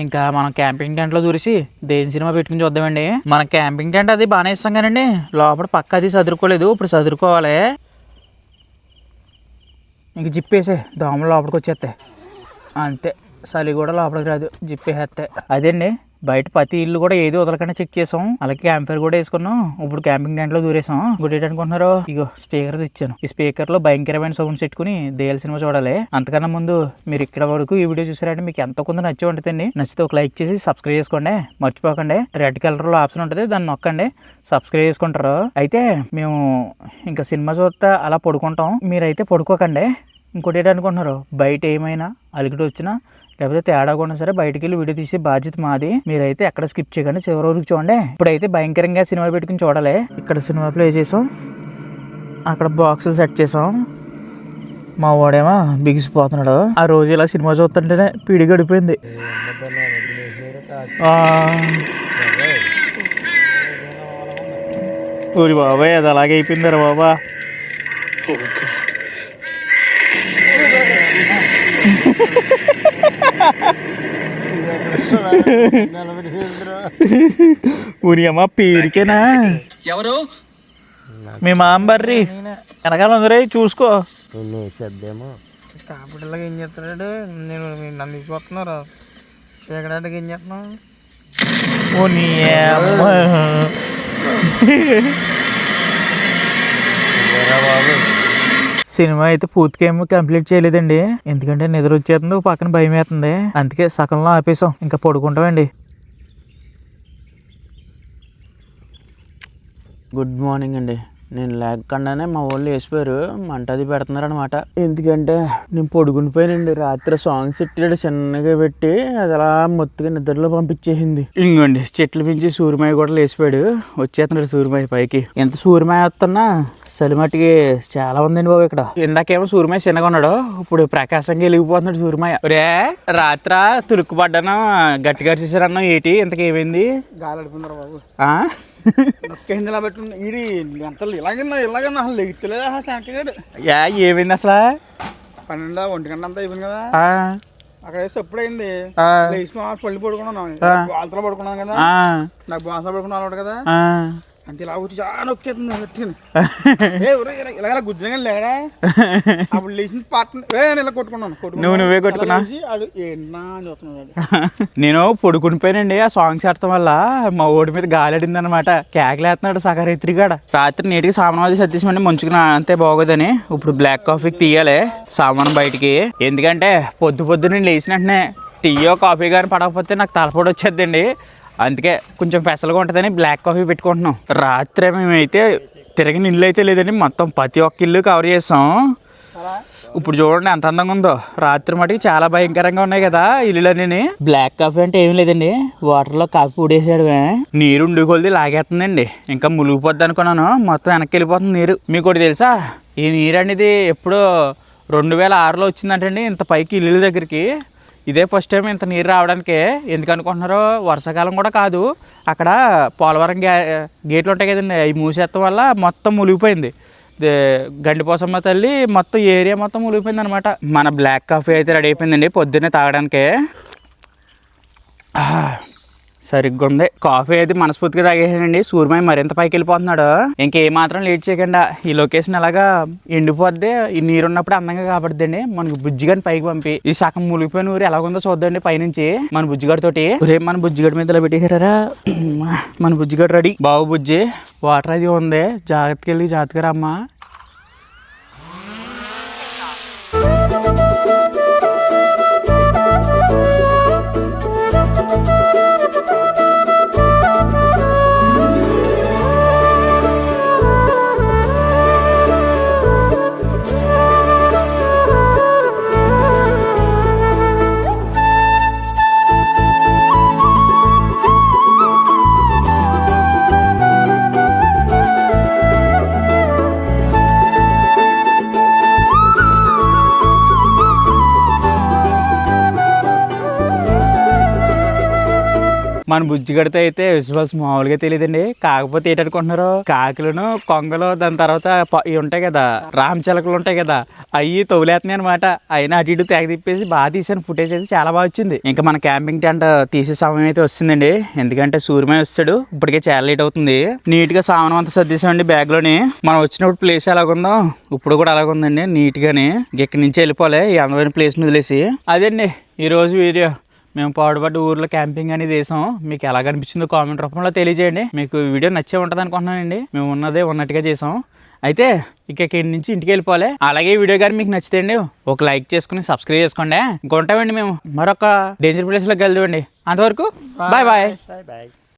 ఇంకా మనం క్యాంపింగ్ టెంట్లో దూరేసి దేని సినిమా పెట్టుకుని చూద్దామండి. మన క్యాంపింగ్ టెంట్ అది బాగానే ఇస్తాం కానండి, లోపల పక్క అది చదువుకోలేదు. ఇప్పుడు చదువుకోవాలి. ఇంక జిప్పేసే దోమలు లోపలికి వచ్చేస్తాయి అంతే. చలి కూడా లోపలికి రాదు జిప్పేసేస్తే. అదండి బయట ప్రతి ఇల్లు కూడా ఏది వదలకుండా చెక్ చేసాం. అలాగే క్యాంప్ ఫైర్ కూడా వేసుకున్నాం. ఇప్పుడు క్యాంపింగ్ టెంట్ లో దూరేసాం. ఇప్పుడు ఏంటనుకుంటున్నారు, ఇగో స్పీకర్ తెచ్చాను. ఈ స్పీకర్ లో భయంకరమైన సౌండ్స్ పెట్టుకుని దేల్ సినిమా చూడాలి. అంతకన్నా ముందు మీరు ఇక్కడ వరకు ఈ వీడియో చూసారంటే మీకు ఎంత కొంత నచ్చి ఉంటుందండి. నచ్చితే ఒక లైక్ చేసి సబ్స్క్రైబ్ చేసుకోండి. మర్చిపోకండి, రెడ్ కలర్ లో ఆప్షన్ ఉంటుంది, దాన్ని నొక్కండి, సబ్స్క్రైబ్ చేసుకుంటారు. అయితే మేము ఇంకా సినిమా చూస్తే అలా పడుకుంటాం, మీరైతే పడుకోకండి. ఇంకోటి ఏంటనుకుంటున్నారు, బయట ఏమైనా అలిగిటి వచ్చినా లేకపోతే తేడా కూడా సరే బయటికి వెళ్ళి వీడియో తీసే బాధ్యత మాది. మీరైతే ఎక్కడ స్కిప్ చేయకండి, చివరి వరకు చూడండి. ఇప్పుడైతే భయంకరంగా సినిమా పెట్టుకుని చూడాలి. ఇక్కడ సినిమా ప్లే చేసాం, అక్కడ బాక్సులు సెట్ చేసాం. మా వాడేమో బిగిసిపోతున్నాడు. ఆ రోజు ఇలా సినిమా చూస్తుంటేనే పీడి గడిపోయింది. ఊరి బాబాయ్ అది అలాగే అయిపోయిందరా బాబా. ఊరి అమ్మ పేరుకేనా ఎవరు మీ మామ బర్రి వెనకాల ఉందిరే చూసుకో. వేసేద్దేమో. కాపిటల్గా ఏం చేస్తున్నాడు? నేను నన్ను తీసుకొస్తున్నారు చీకడానికి ఏం చేస్తున్నావు? ఓ నీ అమ్మ. సినిమా అయితే పూర్తిగా ఏమో కంప్లీట్ చేయలేదండి, ఎందుకంటే నిద్ర వచ్చేస్తుంది, పక్కన భయం వేస్తుంది, అందుకే సగంలో ఆపేసాం, ఇంకా పడుకుంటామండి. గుడ్ మార్నింగ్ అండి. నేను లేకుండానే మా వాళ్ళు వేసిపోయారు, మంట అది పెడుతున్నారు అనమాట. ఎందుకంటే నేను పడుకునిపోయానండి. రాత్రి సాంగ్స్ పెట్టాడు చిన్నగా పెట్టి, అది అలా మొత్తుగా నిద్రలో పంపించేసింది. ఇంకోండి చెట్లు పెంచి సూర్యమాయ కూడా లేచిపోయాడు, వచ్చేస్తున్నాడు సూర్యమాయ పైకి. ఎంత సూర్యమాయ వస్తున్నా చలిమట్టికి చాలా ఉందండి బాబు ఇక్కడ. ఇందాకేమో సూర్యమాయ చిన్నగా ఉన్నాడు, ఇప్పుడు ప్రకాశంగా వెలిగిపోతున్నాడు సూర్యమాయ. రే రాత్ర తురుక్కు పడ్డాను, గట్టిగా చేశారన్నా ఏంటి ఇంతకేమైంది? గాలి అడుపుతున్నారు బాబు. నొక్కేందిలా పెట్టుకున్నా ఇది ఎంత ఇలాగన్నా అసలు లెగుతలేదు అసలు శంకగాడు. ఏమైంది అసలు? 12 1 గంట అంతా అయిపోయింది కదా, అక్కడ వేస్తే ఎప్పుడైంది లేచి పళ్ళు పడుకున్నాను, బాల్తో పడుకున్నాను కదా, నాకు బాల్తో పడుకున్నా అలవాటు కదా, అంతే ఇలా వచ్చి చాలా నొక్కేస్తుంది ఇలా గుజ్జుగా లేడా. అప్పుడు లేచిన పాట ఇలా కొట్టుకున్నాను. నువ్వే కొట్టుకున్నా? నేను పడుకునిపోయానండి, ఆ సాంగ్స్ ఆడటం వల్ల మా ఓడి మీద గాలిడింది అనమాట. కేకలేస్తున్నాడు సగరైత్రిగాడ. రాత్రి నీటికి సామాన్ అది సర్దేశమండి ముంచుకున్నా, అంతే బాగోదని. ఇప్పుడు బ్లాక్ కాఫీకి తీయాలి సామాన్ బయటికి, ఎందుకంటే పొద్దు నేను లేచిన వెంటనే టీయో కాఫీ కానీ పడకపోతే నాకు తలపోటు వచ్చేద్దండి, అందుకే కొంచెం ఫెసల్గా ఉంటుందని బ్లాక్ కాఫీ పెట్టుకుంటున్నాం. రాత్రి మేమైతే తిరగిన ఇల్లు అయితే లేదండి, మొత్తం ప్రతి ఒక్క ఇల్లు కవర్ చేసాం. ఇప్పుడు చూడండి ఎంత అందంగా ఉందో. రాత్రి మటుకు చాలా భయంకరంగా ఉన్నాయి కదా ఇల్లులన్నీ. బ్లాక్ కాఫీ అంటే ఏం లేదండి, వాటర్లో కాఫీ ఊడేసాడువే, నీరు ఉండి కొలిది లాగేస్తుందండి, ఇంకా మునిగిపోద్ది అనుకున్నాను, మొత్తం వెనక్కి వెళ్ళిపోతుంది నీరు. మీకు ఒకటి తెలుసా, ఈ నీరు అనేది ఎప్పుడో 2006లో వచ్చిందంటండి ఇంత పైకి ఇల్లు దగ్గరికి. ఇదే ఫస్ట్ టైం ఇంత నీరు రావడానికే. ఎందుకు అనుకుంటున్నారో, వర్షాకాలం కూడా కాదు, అక్కడ పోలవరం గేట్లు ఉంటాయి కదండి, అవి మూసేయడం వల్ల మొత్తం మునిగిపోయింది. గండిపోసమ్మ తల్లి మొత్తం ఏరియా మొత్తం మునిగిపోయింది అనమాట. మన బ్లాక్ కాఫీ అయితే రెడీ అయిపోయిందండి పొద్దున్నే తాగడానికే. సరిగ్గా ఉంది కాఫీ అయితే మనస్ఫూర్తిగా తాగేసానండి. సూర్యమాయ మరింత పైకి వెళ్ళిపోతున్నాడు, ఇంకేమాత్రం లేట్ చేయకుండా. ఈ లొకేషన్ అలాగా ఎండిపోద్ది, ఈ నీరు ఉన్నప్పుడు అందంగా కాబడుద్దండి. మనకు బుజ్జిగాని పైకి పంపి ఈ సగం మునిగిపోయిన ఊరు ఎలాగుందో చూద్దండి పైనుంచి మన బుజ్జిగాడి తోటి. రేపు మన బుజ్జిగాడి మీద ఇలా పెట్టేసారా, మన బుజ్జిగాడు రెడీ. బాబు బుజ్జి వాటర్ అది ఉంది, జాగ్రత్తగా వెళ్ళి జాగ్రత్తగా రమ్మా. మన బుజ్జిగడితో అయితే విజువల్స్ మామూలుగా తెలియదండి. కాకపోతే ఏంటనుకుంటున్నారు, కాకులను కొంగలు దాని తర్వాత ఇవి ఉంటాయి కదా రామచిలకలు ఉంటాయి కదా, అవి తొలిలేస్తున్నాయి అనమాట. అయినా అటు ఇటు తెగ తిప్పేసి బాగా తీసాను, ఫుటేజ్ అయితే చాలా బాగా వచ్చింది. ఇంకా మన క్యాంపింగ్ టెంట్ తీసే సమయం అయితే వస్తుందండి, ఎందుకంటే సూర్యమై వస్తాడు. ఇప్పటికే చాలా లేట్ అవుతుంది. నీట్ గా సామానం అంతా సర్దేశామండి బ్యాగ్ లోని. మనం వచ్చినప్పుడు ప్లేస్ ఎలాగుందో ఇప్పుడు కూడా అలాగుందండి, నీట్ గానే. ఇక్కడి నుంచి వెళ్ళిపోలే ఈ అందమైన ప్లేస్ వదిలేసి. అదండి ఈరోజు వీడియో. మేము పాడుపడ్డ ఊర్లో క్యాంపింగ్ అనేది వేసాం. మీకు ఎలా కనిపించిందో కామెంట్ రూపంలో తెలియజేయండి. మీకు వీడియో నచ్చే ఉంటుంది అనుకుంటున్నానండి. మేము ఉన్నదే ఉన్నట్టుగా చేసాం. అయితే ఇక్కడి నుంచి ఇంటికి వెళ్ళిపోవాలి. అలాగే వీడియో కానీ మీకు నచ్చితే ఒక లైక్ చేసుకుని సబ్స్క్రైబ్ చేసుకోండి. ఇంకొంటామండి మేము మరొక డేంజర్ ప్లేస్లోకి వెళ్దామండి. అంతవరకు బాయ్ బాయ్.